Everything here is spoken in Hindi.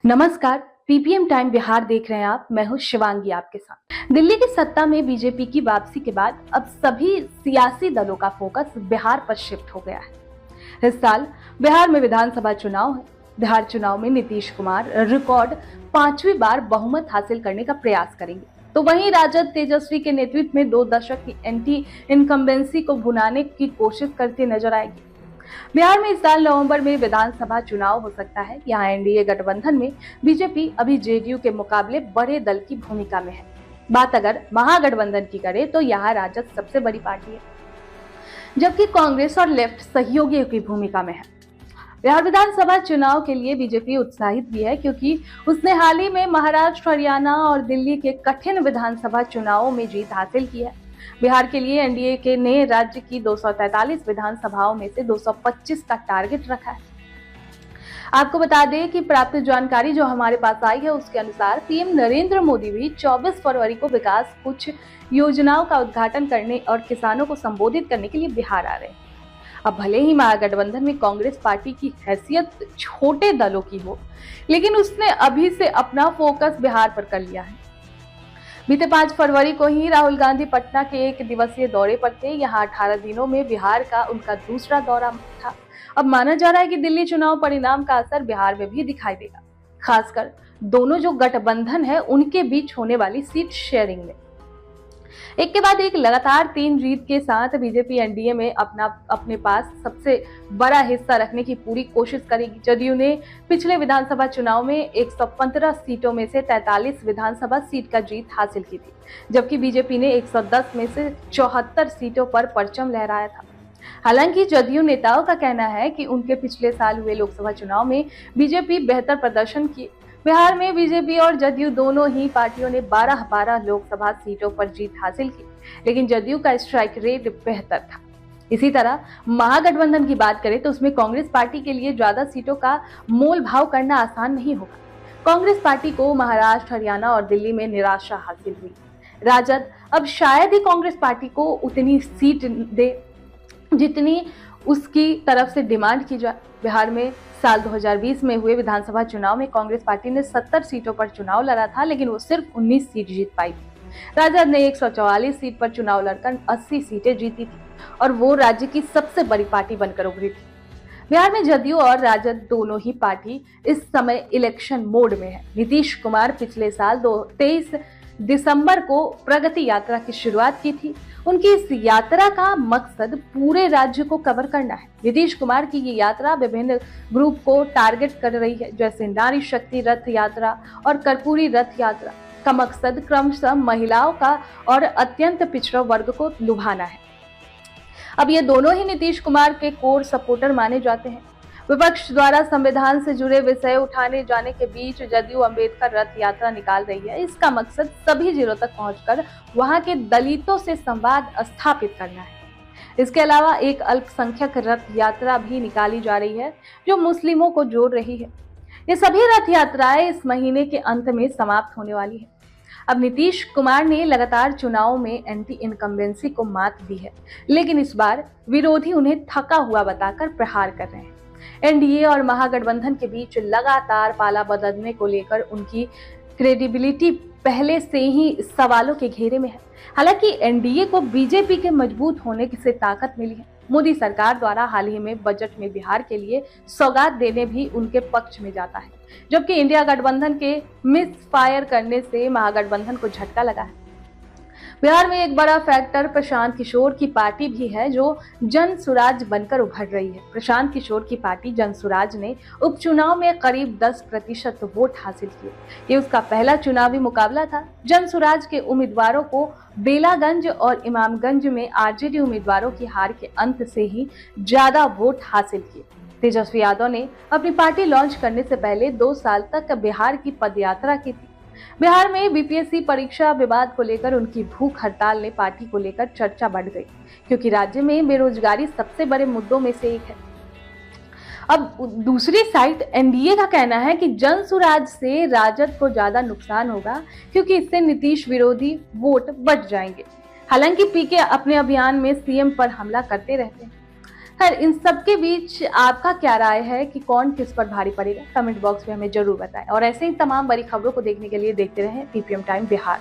नमस्कार। पीपीएम टाइम बिहार देख रहे हैं आप। मैं हूं शिवांगी आपके साथ। दिल्ली की सत्ता में बीजेपी की वापसी के बाद अब सभी सियासी दलों का फोकस बिहार पर शिफ्ट हो गया है। इस साल बिहार में विधानसभा चुनाव है। बिहार चुनाव में नीतीश कुमार रिकॉर्ड 5वीं बार बहुमत हासिल करने का प्रयास करेंगे, तो वहीं राजद तेजस्वी के नेतृत्व में 2 दशक की एंटी इनकम्बेंसी को भुनाने की कोशिश करती नजर आएगी। बिहार में इस साल नवंबर में विधानसभा चुनाव हो सकता है। यहाँ एनडीए गठबंधन में बीजेपी अभी जेडीयू के मुकाबले बड़े दल की भूमिका में है। बात अगर महागठबंधन की करें तो यहाँ राजद सबसे बड़ी पार्टी है, जबकि कांग्रेस और लेफ्ट सहयोगियों की भूमिका में है। बिहार विधानसभा चुनाव के लिए बीजेपी उत्साहित भी है, क्योंकि उसने हाल ही में महाराष्ट्र, हरियाणा और दिल्ली के कठिन विधानसभा चुनावों में जीत हासिल की है। बिहार के लिए एनडीए के ने राज्य की 243 विधानसभाओं में से 225 का टारगेट रखा है। आपको बता दें कि प्राप्त जानकारी जो हमारे पास आई है उसके अनुसार पीएम नरेंद्र मोदी भी 24 फरवरी को विकास कुछ योजनाओं का उद्घाटन करने और किसानों को संबोधित करने के लिए बिहार आ रहे हैं। अब भले ही महागठबंधन में कांग्रेस पार्टी की हैसियत छोटे दलों की हो, लेकिन उसने अभी से अपना फोकस बिहार पर कर लिया है। बीते 5 फरवरी को ही राहुल गांधी पटना के 1 दिवसीय दौरे पर थे। यहाँ 18 दिनों में बिहार का उनका दूसरा दौरा था। अब माना जा रहा है कि दिल्ली चुनाव परिणाम का असर बिहार में भी दिखाई देगा, खासकर दोनों जो गठबंधन है उनके बीच होने वाली सीट शेयरिंग में। एक के बाद एक लगातार 3 जीत के साथ बीजेपी एनडीए में अपने पास सबसे बड़ा हिस्सा रखने की पूरी कोशिश करेगी। जदयू ने पिछले विधानसभा चुनाव में 115 सीटों में से 43 विधानसभा सीट का जीत हासिल की थी, जबकि बीजेपी ने 110 में से 74 सीटों पर परचम लहराया था। हालांकि जदयू नेताओं का कहना है कि उनके पिछले साल हुए लोकसभा चुनाव में बीजेपी बेहतर प्रदर्शन की। बिहार में बीजेपी और जदयू दोनों ही पार्टियों ने 12-12 लोकसभा सीटों पर जीत हासिल की, लेकिन जदयू का स्ट्राइक रेट बेहतर था। इसी तरह महागठबंधन की बात करें तो उसमें कांग्रेस पार्टी के लिए ज्यादा सीटों का मोल भाव करना आसान नहीं होगा। कांग्रेस पार्टी को महाराष्ट्र, हरियाणा और दिल्ली में निराशा हासिल हुई। राजद अब शायद ही कांग्रेस पार्टी को उतनी सीट दे जितनी उसकी तरफ से डिमांड की जाए। बिहार में साल 2020 में हुए विधानसभा चुनाव में कांग्रेस पार्टी ने 70 सीटों पर चुनाव लड़ा था, लेकिन वो सिर्फ 19 सीट जीत पाई थी। राजद ने 144 सीट पर चुनाव लड़कर 80 सीटें जीती थी और वो राज्य की सबसे बड़ी पार्टी बनकर उभरी थी। बिहार में जदयू और राजद दोनों ही पार्टी इस समय इलेक्शन मोड में है। नीतीश कुमार पिछले साल 23 दिसंबर को प्रगति यात्रा की शुरुआत की थी। उनकी इस यात्रा का मकसद पूरे राज्य को कवर करना है। नीतीश कुमार की ये यात्रा विभिन्न ग्रुप को टारगेट कर रही है, जैसे नारी शक्ति रथ यात्रा और कर्पूरी रथ यात्रा का मकसद क्रमशः महिलाओं का और अत्यंत पिछड़ा वर्ग को लुभाना है। अब ये दोनों ही नीतीश कुमार के कोर सपोर्टर माने जाते हैं। विपक्ष द्वारा संविधान से जुड़े विषय उठाने जाने के बीच जदयू अम्बेडकर रथ यात्रा निकाल रही है। इसका मकसद सभी जिलों तक पहुंचकर वहां के दलितों से संवाद स्थापित करना है। इसके अलावा एक अल्पसंख्यक रथ यात्रा भी निकाली जा रही है, जो मुस्लिमों को जोड़ रही है। ये सभी रथ यात्राएं इस महीने के अंत में समाप्त होने वाली है। अब नीतीश कुमार ने लगातार चुनाव में एंटी इनकम्बेंसी को मात दी है, लेकिन इस बार विरोधी उन्हें थका हुआ बताकर प्रहार कर रहे हैं। एनडीए और महागठबंधन के बीच लगातार पाला बदलने को लेकर उनकी क्रेडिबिलिटी पहले से ही सवालों के घेरे में है। हालांकि एनडीए को बीजेपी के मजबूत होने से ताकत मिली है। मोदी सरकार द्वारा हाल ही में बजट में बिहार के लिए सौगात देने भी उनके पक्ष में जाता है, जबकि इंडिया गठबंधन के मिस फायर करने से महागठबंधन को झटका लगा है। बिहार में एक बड़ा फैक्टर प्रशांत किशोर की पार्टी भी है, जो जन सुराज बनकर उभर रही है। प्रशांत किशोर की पार्टी जन सुराज ने उपचुनाव में करीब 10% वोट हासिल किए। ये उसका पहला चुनावी मुकाबला था। जन सुराज के उम्मीदवारों को बेलागंज और इमामगंज में आरजेडी उम्मीदवारों की हार के अंत से ही ज्यादा वोट हासिल किए। तेजस्वी यादव ने अपनी पार्टी लॉन्च करने से पहले 2 साल तक बिहार की पदयात्रा की थी। बिहार में बीपीएससी परीक्षा विवाद को लेकर उनकी भूख हड़ताल ने पार्टी को लेकर चर्चा बढ़ गई, क्योंकि राज्य में बेरोजगारी सबसे बड़े मुद्दों में से एक है। अब दूसरी साइड एनडीए का कहना है कि जन सुराज से राजद को ज्यादा नुकसान होगा, क्योंकि इससे नीतीश विरोधी वोट बच जाएंगे। हालांकि पीके अपने अभियान में सीएम पर हमला करते रहते हैं। खैर इन सब के बीच आपका क्या राय है कि कौन किस पर भारी पड़ेगा? कमेंट बॉक्स में हमें जरूर बताएं और ऐसे ही तमाम बड़ी खबरों को देखने के लिए देखते रहें पीपीएम टाइम बिहार।